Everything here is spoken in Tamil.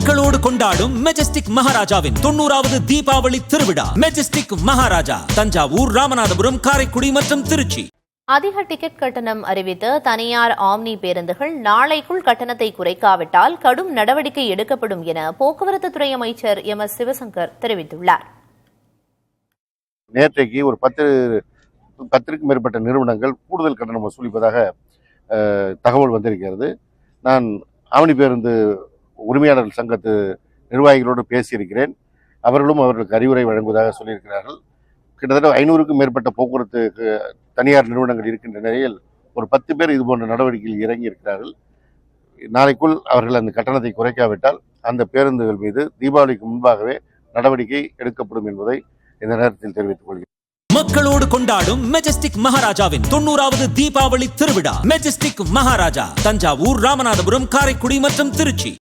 மக்களோடு கொண்டாடும் மெஜஸ்டிக் மகாராஜாவின் 90வது தீபாவளி திருவிழா. மெஜஸ்டிக் மகாராஜா தஞ்சாவூர், ராமநாதபுரம், காரைக்குடி மற்றும் திருச்சி. அதிக டிக்கெட் கட்டணம் அறிவித்த தனியார் ஆம்னி பேருந்துகள் நாளைக்குள் கட்டணத்தை குறைக்காவிட்டால் கடும் நடவடிக்கை எடுக்கப்படும் என போக்குவரத்து துறை அமைச்சர் எம்.எஸ். சிவசங்கர் தெரிவித்துள்ளார். நேற்றைக்கு ஒரு 10க்கும் மேற்பட்ட நிறுவனங்கள் கூடுதல் கட்டணம் வசூலிப்பதாக தகவல் வந்திருக்கிறது. நான் ஆம்னி பேருந்து உரிமையாளர் சங்கத்து நிர்வாகிகளோடு பேசியிருக்கிறேன். அவர்களும் அவர்களுக்கு அறிவுரை வழங்குவதாக சொல்லியிருக்கிறார்கள். கிட்டத்தட்ட 500க்கும் மேற்பட்ட போக்குவரத்து தனியார் நிறுவனங்கள் இருக்கின்ற நிலையில் ஒரு 10 பேர் இது போன்ற நடவடிக்கையில் இறங்கி இருக்கிறார்கள். நாளைக்குள் அவர்கள் அந்த கட்டணத்தை குறைக்காவிட்டால் அந்த பேருந்துகள் மீது தீபாவளிக்கு முன்பாகவே நடவடிக்கை எடுக்கப்படும் என்பதை இந்த நேரத்தில் தெரிவித்துக் கொள்கிறேன். மக்களோடு கொண்டாடும் மெஜஸ்டிக் மகாராஜாவின் 90வது தீபாவளி திருவிழா. மெஜஸ்டிக் மகாராஜா தஞ்சாவூர், ராமநாதபுரம், காரைக்குடி மற்றும் திருச்சி.